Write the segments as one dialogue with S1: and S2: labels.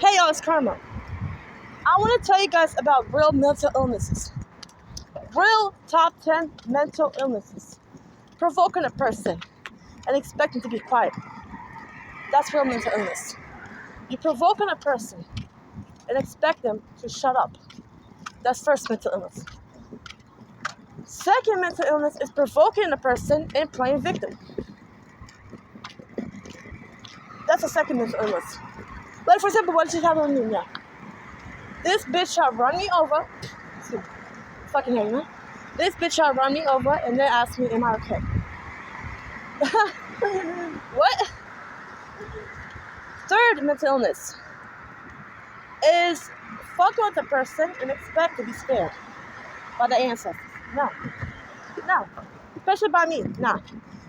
S1: Hey y'all, it's Karma. I want to tell you guys about real mental illnesses. Real top 10 mental illnesses. Provoking a person and expecting to be quiet. That's real mental illness. You're provoking a person and expect them to shut up. That's first mental illness. Second mental illness is provoking a person and playing victim. That's a second mental illness. Like for example, what just happened with me now? This bitch tried to run me over. Fucking hate me. This bitch tried to run me over and then asked me, am I okay? What? Third mental illness is fucking with a person and expect to be spared by the ancestors. No. Especially by me. Nah.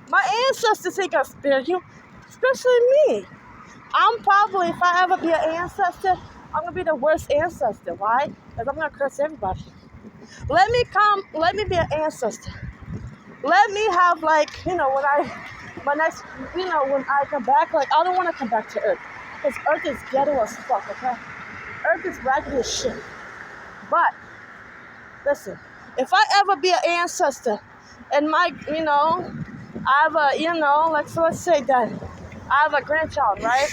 S1: My ancestors ain't gonna spare you. Especially me. I'm probably, if I ever be an ancestor, I'm gonna be the worst ancestor. Why? Because I'm gonna curse everybody. Let me be an ancestor. Let me have when I come back, I don't want to come back to Earth. Because Earth is ghetto as fuck, okay? Earth is raggedy as shit. But, listen, if I ever be an ancestor, and I have let's say that I have a grandchild, right?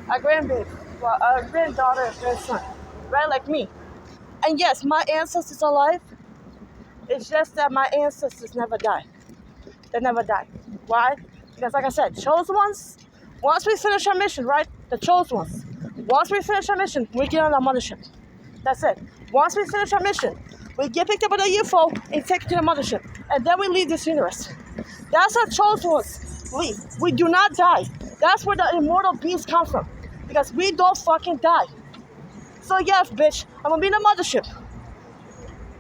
S1: A grandbaby, a granddaughter, a grandson, right? Like me. And yes, my ancestors are alive. It's just that my ancestors never die. They never die. Why? Because like I said, chosen ones, once we finish our mission, right? The chosen ones. Once we finish our mission, we get on our mothership. That's it. Once we finish our mission, we get picked up by the UFO and take it to the mothership. And then we leave this universe. That's how chosen ones leave. We do not die. That's where the immortal beings come from. Because we don't fucking die. So yes, bitch, I'm gonna be in the mothership.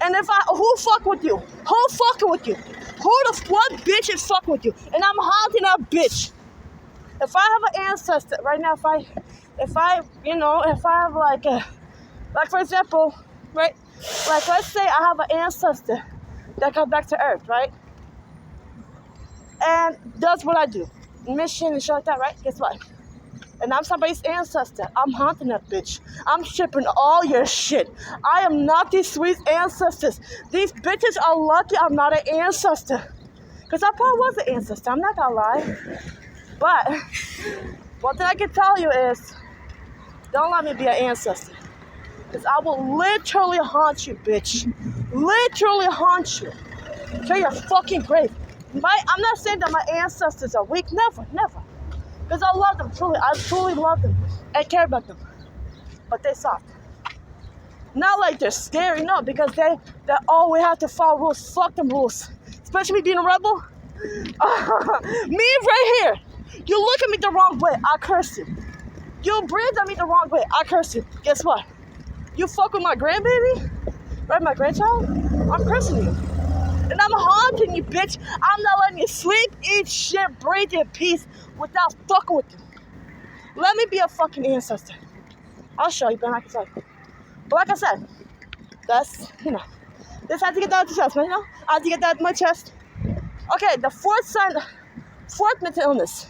S1: And who fuck with you? Who fucking with you? What bitch is fucking with you? And I'm haunting that bitch. If I have an ancestor, right now, if I have like for example, right? Like let's say I have an ancestor that comes back to Earth, right? And does what I do. Mission and shit like that, right? Guess what? And I'm somebody's ancestor. I'm haunting that bitch. I'm shipping all your shit. I am not these sweet ancestors. These bitches are lucky I'm not an ancestor. Because I probably was an ancestor. I'm not gonna lie. But one thing I can tell you is, don't let me be an ancestor. Because I will literally haunt you, bitch. Literally haunt you. To your fucking grave. I'm not saying that my ancestors are weak. Never. Because I love them, truly. I truly love them and care about them. But they soft. Not like they're scary, no, because we have to follow rules. Fuck them rules. Especially me being a rebel. Me right here. You look at me the wrong way, I curse you. You breathe at me the wrong way, I curse you. Guess what? You fuck with my grandbaby? Right, my grandchild? I'm cursing you. And I'm haunting you, bitch. I'm not letting you sleep, eat shit, breathe in peace without fucking with you. Let me be a fucking ancestor. I'll show you, but like I said. But like I said, that's, this had to get that out the chest, man, I had to get that out of my chest. Okay, the fourth mental illness.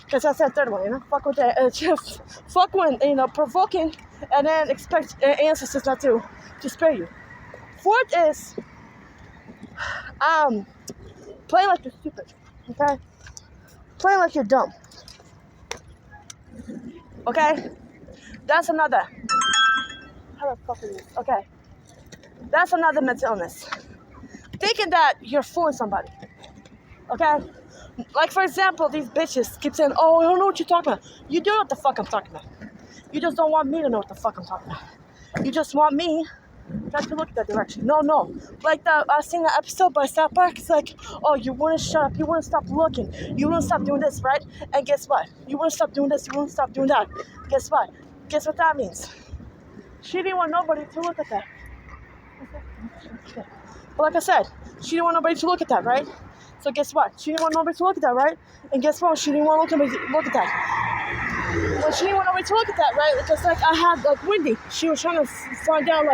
S1: Because I said third one, fuck with that, fuck when, provoking and then expect ancestors not to spare you. Fourth is, playing like you're stupid, okay? Playing like you're dumb, okay? That's another. How the fuck is this? Okay. That's another mental illness. Thinking that you're fooling somebody, okay? Like, for example, these bitches keep saying, oh, I don't know what you're talking about. You do know what the fuck I'm talking about. You just don't want me to know what the fuck I'm talking about. You just want me not to look that direction. No. Like I seen the episode by South Park. It's like, oh, you wouldn't shut up. You wouldn't stop looking. You wouldn't stop doing this, right? And guess what? You wouldn't stop doing this. You wouldn't stop doing that. Guess what? Guess what that means? She didn't want nobody to look at that. But like I said, she didn't want nobody to look at that, right? So guess what? She didn't want nobody to look at that, right? And guess what? She didn't want nobody to look at that. Well, she didn't want nobody to look at that, right? Because I had Wendy. She was trying to find out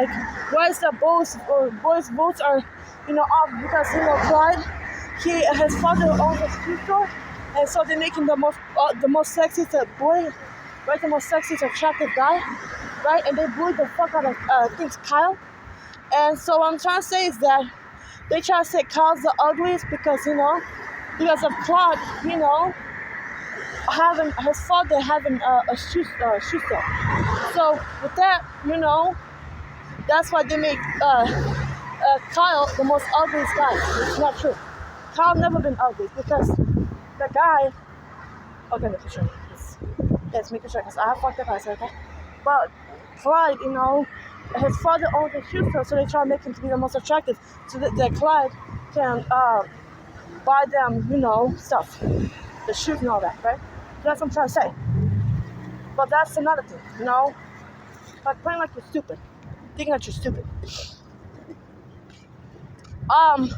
S1: why is that boys' votes are off because Clyde, his father owns a shoe store, and so they're making the most sexy boy right? The most sexy, attractive guy, right? And they bullied the fuck out of, I think, Kyle. And so what I'm trying to say is that they try to say Kyle's the ugliest because, because of Claude, having his father having a shoe store. So with that, that's why they make Kyle the most ugliest guy. It's not true. Kyle never been ugly because the guy. Okay, making sure. Yes, making sure because I have fucked up eyes, okay? But Clyde, his father owns a shoe store, so they try to make him to be the most attractive, so that Clyde can buy them, stuff, the shoes and all that, right? That's what I'm trying to say. But that's another thing, like playing like you're stupid, thinking that you're stupid.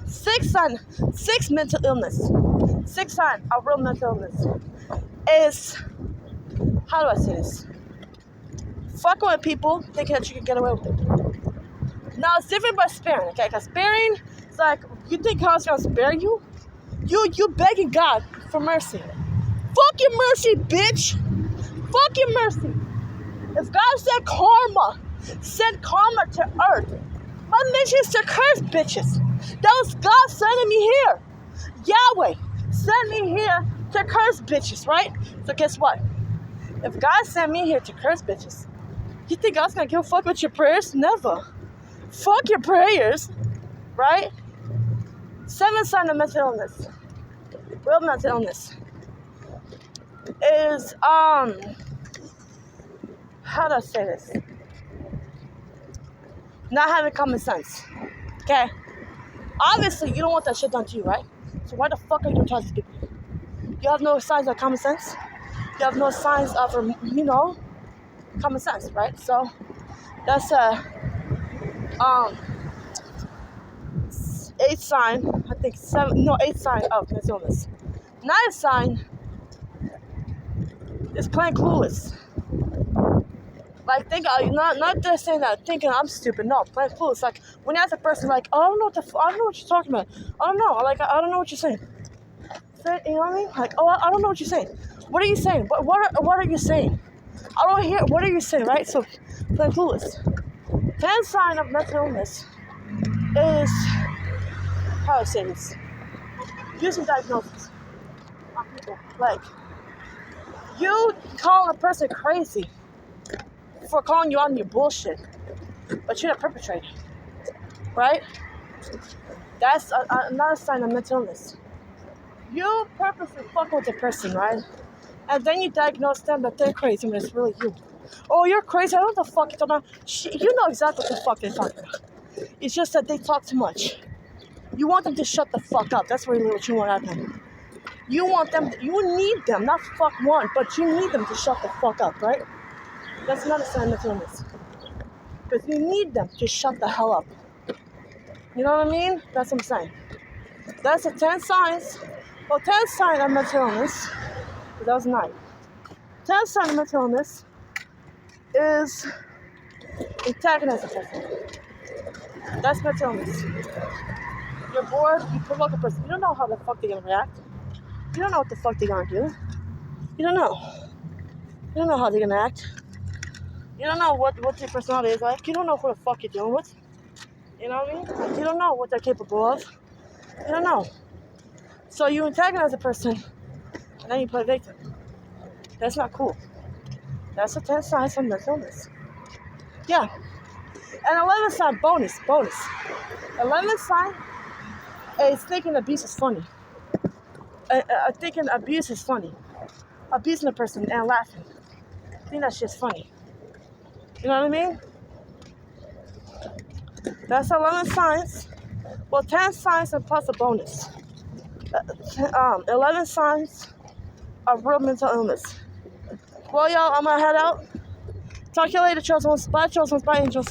S1: Six mental illness. Six sign of real mental illness is, how do I say this? Fucking with people, thinking that you can get away with it. Now it's different by sparing, okay? Because sparing, it's like, you think God's gonna spare you? You begging God for mercy. Fuck your mercy, bitch. Fuck your mercy. If God sent karma to earth, my mission is to curse bitches. That was God sending me here. Yahweh sent me here to curse bitches, right? So guess what? If God sent me here to curse bitches, you think God's gonna give a fuck with your prayers? Never. Fuck your prayers, right? 7th sign of mental illness, real mental illness, is, how do I say this? Not having common sense, okay? Obviously, you don't want that shit done to you, right? So why the fuck are you talking to people? You have no signs of common sense. You have no signs of, common sense, right? So that's a 8th sign. I think 8th sign of mental illness. 9th sign is plain clueless. Like, not just saying that, thinking I'm stupid. No, plain clueless. Like, when you ask a person, like, oh, I don't know what you're talking about. I don't know. Like, I don't know what you're saying. You know what I mean? Like, oh, I don't know what you're saying. What are you saying? What are you saying? I don't hear. What are you saying? Right? So, plain clueless. 10th sign of mental illness is, how do I say this? Using diagnosis on people. Like, you call a person crazy for calling you on your bullshit, but you're the perpetrator, right? That's another sign of mental illness. You purposely fuck with the person, right? And then you diagnose them that they're crazy when it's really you. Oh, you're crazy. I don't know what the fuck you're talking about. You know exactly what the fuck they're talking about. It's just that they talk too much. You want them to shut the fuck up. That's really what you want out of them. You need them, not fuck one, but you need them to shut the fuck up, right? That's another sign of illness. Because you need them to shut the hell up. You know what I mean? That's what I'm saying. That's the 10 signs. Well, 10th sign of mental illness, that was 9. 10th sign of mental illness is antagonizing person. That's mental illness. You're bored, you provoke a person. You don't know how the fuck they're gonna react. You don't know what the fuck they're gonna do. You don't know. You don't know how they're gonna act. You don't know what their personality is like. You don't know who the fuck you're dealing with. You know what I mean? Like, you don't know what they're capable of. You don't know. So you antagonize a person, and then you play victim. That's not cool. That's a 10 sign of mental illness. Yeah. And 11th sign, bonus. 11th sign is thinking abuse is funny. Thinking abuse is funny. Abusing a person and laughing. I think that shit's funny. You know what I mean? That's 11 signs. Well, 10 signs and plus a bonus. 11 signs of real mental illness. Well, y'all, I'm gonna head out. Talk to you later, chosen ones. Bye, chosen ones. Bye, angels.